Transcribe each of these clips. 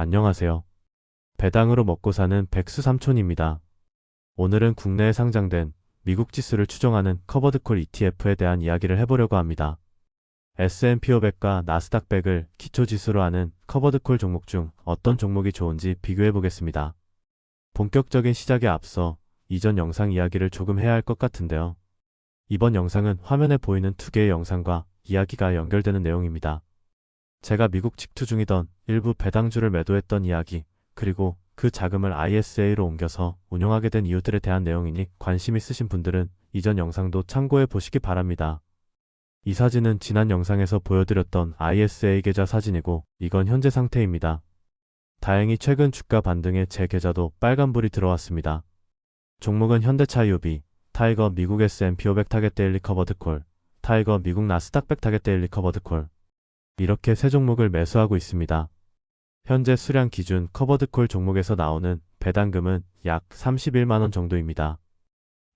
안녕하세요. 배당으로 먹고 사는 백수삼촌입니다. 오늘은 국내에 상장된 미국 지수를 추종하는 커버드콜 ETF에 대한 이야기를 해보려고 합니다. S&P 500과 나스닥 100을 기초지수로 하는 커버드콜 종목 중 어떤 종목이 좋은지 비교해보겠습니다. 본격적인 시작에 앞서 이전 영상 이야기를 조금 해야 할 것 같은데요. 이번 영상은 화면에 보이는 두 개의 영상과 이야기가 연결되는 내용입니다. 제가 미국 직투 중이던 일부 배당주를 매도했던 이야기, 그리고 그 자금을 ISA로 옮겨서 운용하게 된 이유들에 대한 내용이니 관심 있으신 분들은 이전 영상도 참고해 보시기 바랍니다. 이 사진은 지난 영상에서 보여드렸던 ISA 계좌 사진이고 이건 현재 상태입니다. 다행히 최근 주가 반등에 제 계좌도 빨간불이 들어왔습니다. 종목은 현대차 UB, 타이거 미국 S&P 500 타겟 데일리 커버드 콜, 타이거 미국 나스닥 100 타겟 데일리 커버드 콜, 이렇게 세 종목을 매수하고 있습니다. 현재 수량 기준 커버드콜 종목에서 나오는 배당금은 약 31만원 정도입니다.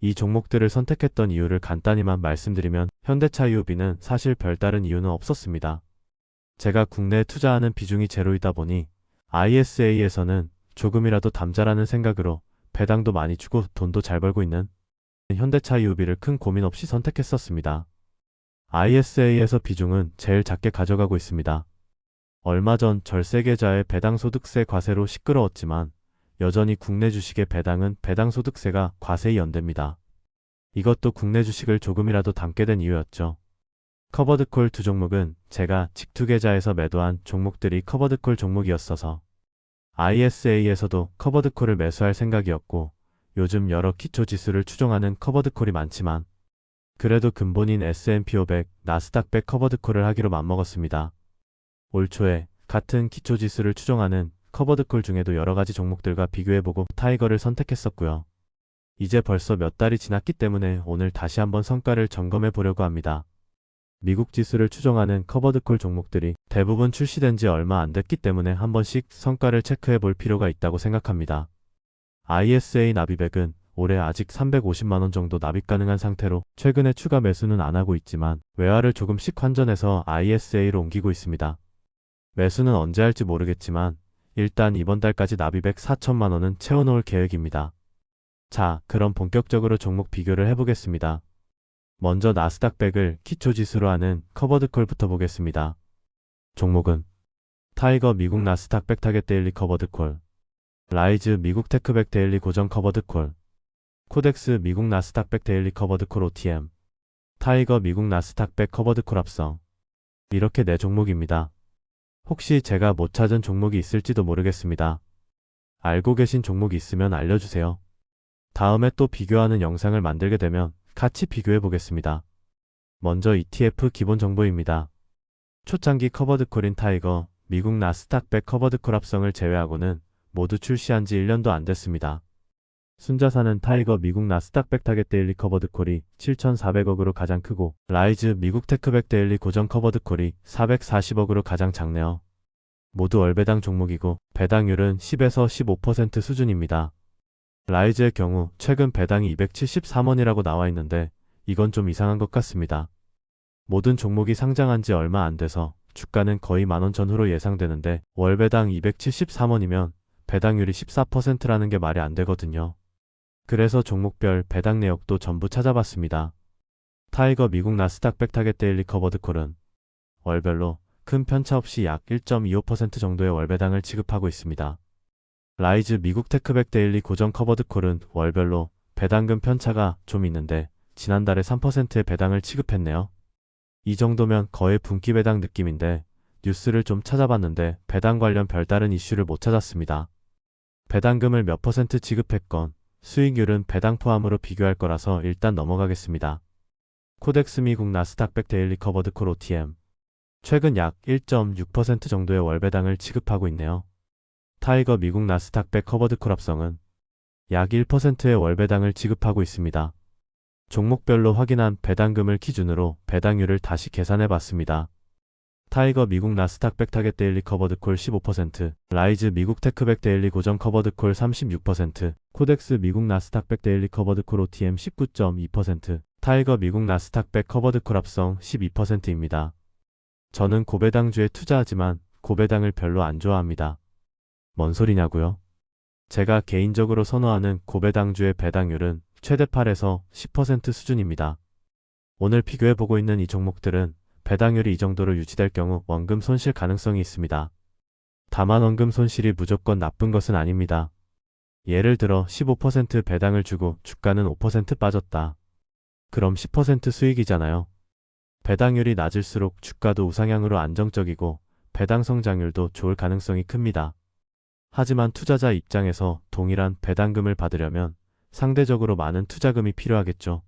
이 종목들을 선택했던 이유를 간단히만 말씀드리면 현대차 UB는 사실 별다른 이유는 없었습니다. 제가 국내에 투자하는 비중이 제로이다 보니 ISA에서는 조금이라도 담자라는 생각으로 배당도 많이 주고 돈도 잘 벌고 있는 현대차 UB를 큰 고민 없이 선택했었습니다. ISA에서 비중은 제일 작게 가져가고 있습니다. 얼마 전 절세계좌의 배당소득세 과세로 시끄러웠지만 여전히 국내 주식의 배당은 배당소득세가 과세히 연됩니다. 이것도 국내 주식을 조금이라도 담게 된 이유였죠. 커버드콜 두 종목은 제가 직투계좌에서 매도한 종목들이 커버드콜 종목이었어서 ISA에서도 커버드콜을 매수할 생각이었고 요즘 여러 기초지수를 추종하는 커버드콜이 많지만 그래도 근본인 S&P 500, 나스닥 100 커버드콜을 하기로 맘먹었습니다. 올 초에 같은 기초지수를 추종하는 커버드콜 중에도 여러가지 종목들과 비교해보고 타이거를 선택했었고요. 이제 벌써 몇 달이 지났기 때문에 오늘 다시 한번 성과를 점검해 보려고 합니다. 미국 지수를 추종하는 커버드콜 종목들이 대부분 출시된 지 얼마 안 됐기 때문에 한 번씩 성과를 체크해 볼 필요가 있다고 생각합니다. ISA 나비백은 올해 아직 350만원 정도 납입 가능한 상태로 최근에 추가 매수는 안 하고 있지만 외화를 조금씩 환전해서 ISA로 옮기고 있습니다. 매수는 언제 할지 모르겠지만 일단 이번 달까지 납입액 4천만원은 채워놓을 계획입니다. 자, 그럼 본격적으로 종목 비교를 해보겠습니다. 먼저 나스닥 100을 기초지수로 하는 커버드콜부터 보겠습니다. 종목은 타이거 미국 나스닥 100 타겟 데일리 커버드콜, 라이즈 미국 테크백 데일리 고정 커버드콜, 코덱스 미국 나스닥 100 데일리 커버드콜 OTM, 타이거 미국 나스닥 100 커버드콜 합성, 이렇게 네 종목입니다. 혹시 제가 못 찾은 종목이 있을지도 모르겠습니다. 알고 계신 종목이 있으면 알려주세요. 다음에 또 비교하는 영상을 만들게 되면 같이 비교해 보겠습니다. 먼저 ETF 기본 정보입니다. 초창기 커버드콜인 타이거 미국 나스닥 100 커버드콜 합성을 제외하고는 모두 출시한 지 1년도 안 됐습니다. 순자산은 타이거 미국 나스닥 100 타겟 데일리 커버드콜이 7,400억으로 가장 크고 라이즈 미국 테크백 데일리 고정 커버드콜이 440억으로 가장 작네요. 모두 월배당 종목이고 배당률은 10에서 15% 수준입니다. 라이즈의 경우 최근 배당이 273원이라고 나와 있는데 이건 좀 이상한 것 같습니다. 모든 종목이 상장한 지 얼마 안 돼서 주가는 거의 만원 전후로 예상되는데 월배당 273원이면 배당률이 14%라는 게 말이 안 되거든요. 그래서 종목별 배당 내역도 전부 찾아봤습니다. 타이거 미국 나스닥 100 타겟 데일리 커버드콜은 월별로 큰 편차 없이 약 1.25% 정도의 월배당을 지급하고 있습니다. 라이즈 미국 테크백 데일리 고정 커버드콜은 월별로 배당금 편차가 좀 있는데 지난달에 3%의 배당을 지급했네요. 이 정도면 거의 분기 배당 느낌인데 뉴스를 좀 찾아봤는데 배당 관련 별다른 이슈를 못 찾았습니다. 배당금을 몇 퍼센트 지급했건 수익률은 배당 포함으로 비교할 거라서 일단 넘어가겠습니다. 코덱스 미국 나스닥 100 데일리 커버드콜 OTM 최근 약 1.6% 정도의 월배당을 지급하고 있네요. 타이거 미국 나스닥 100 커버드콜 합성은 약 1%의 월배당을 지급하고 있습니다. 종목별로 확인한 배당금을 기준으로 배당률을 다시 계산해 봤습니다. 타이거 미국 나스닥 100 타겟 데일리 커버드콜 15%, 라이즈 미국 테크백 데일리 고정 커버드콜 36%, 코덱스 미국 나스닥 100 데일리 커버드콜 OTM 19.2%, 타이거 미국 나스닥 100 커버드콜 합성 12%입니다. 저는 고배당주에 투자하지만 고배당을 별로 안 좋아합니다. 뭔 소리냐고요? 제가 개인적으로 선호하는 고배당주의 배당률은 최대 8에서 10% 수준입니다. 오늘 비교해보고 있는 이 종목들은 배당률이 이 정도로 유지될 경우 원금 손실 가능성이 있습니다. 다만 원금 손실이 무조건 나쁜 것은 아닙니다. 예를 들어 15% 배당을 주고 주가는 5% 빠졌다. 그럼 10% 수익이잖아요. 배당률이 낮을수록 주가도 우상향으로 안정적이고 배당 성장률도 좋을 가능성이 큽니다. 하지만 투자자 입장에서 동일한 배당금을 받으려면 상대적으로 많은 투자금이 필요하겠죠.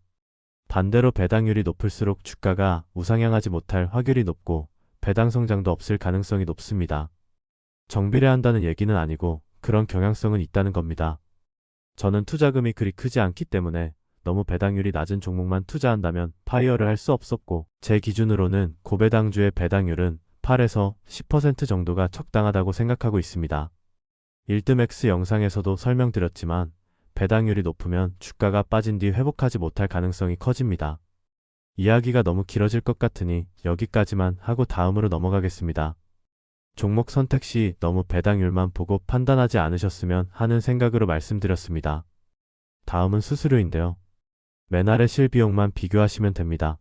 반대로 배당률이 높을수록 주가가 우상향하지 못할 확률이 높고 배당 성장도 없을 가능성이 높습니다. 정비례한다는 얘기는 아니고 그런 경향성은 있다는 겁니다. 저는 투자금이 그리 크지 않기 때문에 너무 배당률이 낮은 종목만 투자한다면 파이어를 할 수 없었고, 제 기준으로는 고배당주의 배당률은 8에서 10% 정도가 적당하다고 생각하고 있습니다. 일드맥스 영상에서도 설명드렸지만 배당률이 높으면 주가가 빠진 뒤 회복하지 못할 가능성이 커집니다. 이야기가 너무 길어질 것 같으니 여기까지만 하고 다음으로 넘어가겠습니다. 종목 선택 시 너무 배당률만 보고 판단하지 않으셨으면 하는 생각으로 말씀드렸습니다. 다음은 수수료인데요. 매날의 실비용만 비교하시면 됩니다.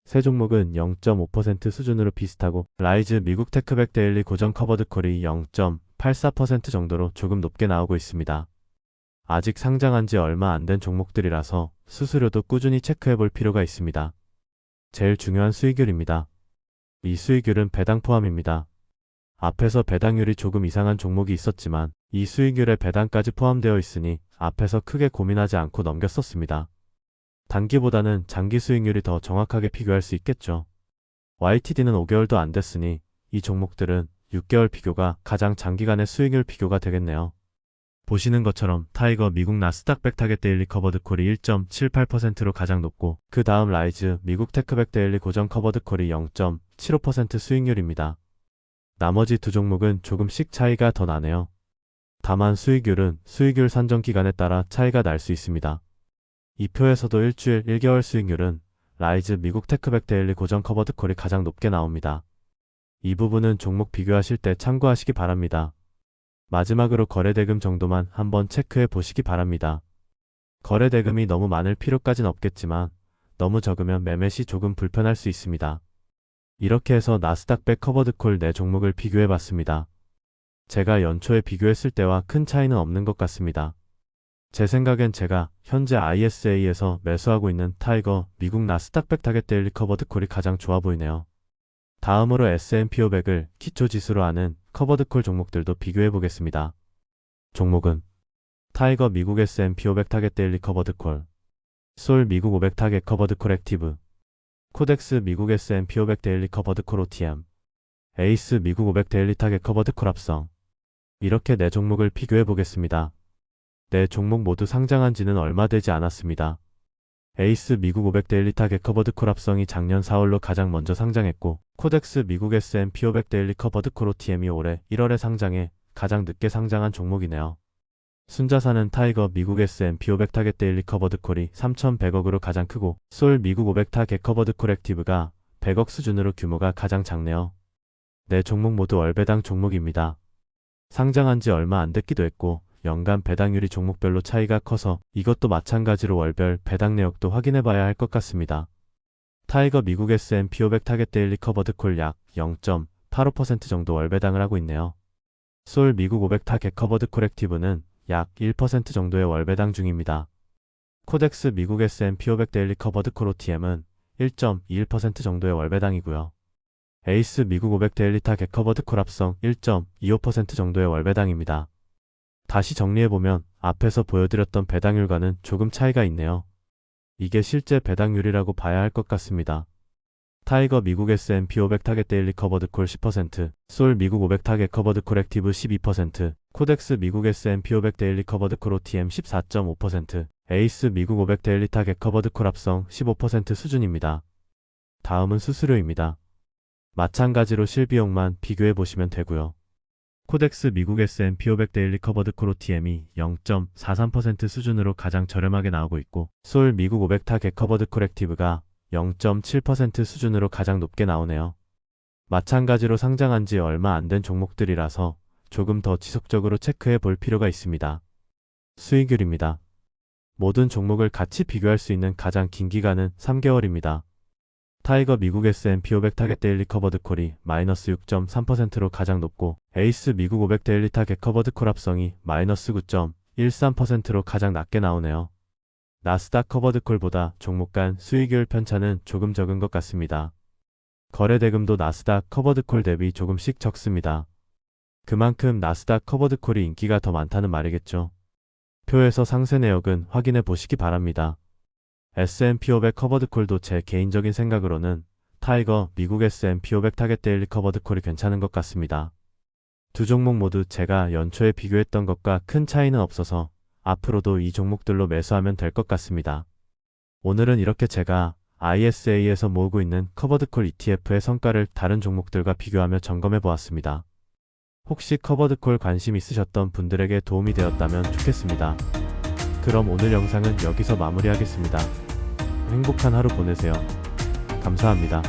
세 종목은 0.5% 수준으로 비슷하고 라이즈 미국 테크백 데일리 고정 커버드콜이 0.84% 정도로 조금 높게 나오고 있습니다. 아직 상장한 지 얼마 안 된 종목들이라서 수수료도 꾸준히 체크해 볼 필요가 있습니다. 제일 중요한 수익률입니다. 이 수익률은 배당 포함입니다. 앞에서 배당률이 조금 이상한 종목이 있었지만 이 수익률에 배당까지 포함되어 있으니 앞에서 크게 고민하지 않고 넘겼었습니다. 단기보다는 장기 수익률이 더 정확하게 비교할 수 있겠죠. YTD는 5개월도 안 됐으니 이 종목들은 6개월 비교가 가장 장기간의 수익률 비교가 되겠네요. 보시는 것처럼 타이거 미국 나스닥 백 타겟 데일리 커버드콜이 1.78%로 가장 높고 그 다음 라이즈 미국 테크백 데일리 고정 커버드콜이 0.75% 수익률입니다. 나머지 두 종목은 조금씩 차이가 더 나네요. 다만 수익률은 수익률 산정 기간에 따라 차이가 날 수 있습니다. 이 표에서도 일주일 1개월 수익률은 라이즈 미국 테크백 데일리 고정 커버드콜이 가장 높게 나옵니다. 이 부분은 종목 비교하실 때 참고하시기 바랍니다. 마지막으로 거래대금 정도만 한번 체크해 보시기 바랍니다. 거래대금이 너무 많을 필요까진 없겠지만 너무 적으면 매매 시 조금 불편할 수 있습니다. 이렇게 해서 나스닥 백 커버드콜 4종목을 비교해 봤습니다. 제가 연초에 비교했을 때와 큰 차이는 없는 것 같습니다. 제 생각엔 제가 현재 ISA에서 매수하고 있는 타이거 미국 나스닥 백 타겟 데일리 커버드콜이 가장 좋아 보이네요. 다음으로 S&P 500을 기초지수로 하는 커버드콜 종목들도 비교해 보겠습니다. 종목은 타이거 미국 S&P 500 타겟 데일리 커버드콜, 솔 미국 500 타겟 커버드콜 액티브, 코덱스 미국 S&P 500 데일리 커버드콜 OTM, 에이스 미국 500 데일리 타겟 커버드콜 합성. 이렇게 4종목을 비교해 보겠습니다. 4종목 모두 상장한 지는 얼마 되지 않았습니다. 에이스 미국 500 데일리 타겟 커버드콜 합성이 작년 4월로 가장 먼저 상장했고 코덱스 미국 S&P 500 데일리 커버드콜 OTM이 올해 1월에 상장해 가장 늦게 상장한 종목이네요. 순자산은 타이거 미국 S&P 500 타겟 데일리 커버드콜이 3,100억으로 가장 크고 솔 미국 500 타겟 커버드콜 액티브가 100억 수준으로 규모가 가장 작네요. 4종목 모두 월배당 종목입니다. 상장한 지 얼마 안 됐기도 했고 연간 배당률이 종목별로 차이가 커서 이것도 마찬가지로 월별 배당 내역도 확인해 봐야 할 것 같습니다. 타이거 미국 S&P 500 타겟 데일리 커버드콜 약 0.85% 정도 월배당을 하고 있네요. 솔 미국 500 타겟 커버드콜 액티브는 약 1% 정도의 월배당 중입니다. 코덱스 미국 S&P 500 데일리 커버드콜 OTM은 1.21% 정도의 월배당이고요. 에이스 미국 500 데일리 타겟 커버드콜 합성 1.25% 정도의 월배당입니다. 다시 정리해보면 앞에서 보여드렸던 배당률과는 조금 차이가 있네요. 이게 실제 배당률이라고 봐야 할 것 같습니다. 타이거 미국 S&P 500 타겟 데일리 커버드콜 10%, 솔 미국 500 타겟 커버드콜 액티브 12%, 코덱스 미국 S&P 500 데일리 커버드콜 OTM 14.5%, 에이스 미국 500 데일리 타겟 커버드콜 합성 15% 수준입니다. 다음은 수수료입니다. 마찬가지로 실비용만 비교해 보시면 되고요. 코덱스 미국 S&P 500 데일리 커버드콜 OTM이 0.43% 수준으로 가장 저렴하게 나오고 있고 솔 미국 500 타겟 커버드콜 액티브가 0.7% 수준으로 가장 높게 나오네요. 마찬가지로 상장한 지 얼마 안 된 종목들이라서 조금 더 지속적으로 체크해 볼 필요가 있습니다. 수익률입니다. 모든 종목을 같이 비교할 수 있는 가장 긴 기간은 3개월입니다. 타이거 미국 S&P 500 타겟 데일리 커버드 콜이 마이너스 6.3%로 가장 높고 에이스 미국 500 데일리 타겟 커버드 콜 합성이 마이너스 9.13%로 가장 낮게 나오네요. 나스닥 커버드 콜보다 종목 간 수익률 편차는 조금 적은 것 같습니다. 거래 대금도 나스닥 커버드 콜 대비 조금씩 적습니다. 그만큼 나스닥 커버드 콜이 인기가 더 많다는 말이겠죠. 표에서 상세 내역은 확인해 보시기 바랍니다. S&P 500 커버드 콜도 제 개인적인 생각으로는 타이거 미국 S&P 500 타겟 데일리 커버드 콜이 괜찮은 것 같습니다. 두 종목 모두 제가 연초에 비교했던 것과 큰 차이는 없어서 앞으로도 이 종목들로 매수하면 될 것 같습니다. 오늘은 이렇게 제가 ISA에서 모으고 있는 커버드 콜 ETF의 성과를 다른 종목들과 비교하며 점검해 보았습니다. 혹시 커버드 콜 관심 있으셨던 분들에게 도움이 되었다면 좋겠습니다. 그럼 오늘 영상은 여기서 마무리하겠습니다. 행복한 하루 보내세요. 감사합니다.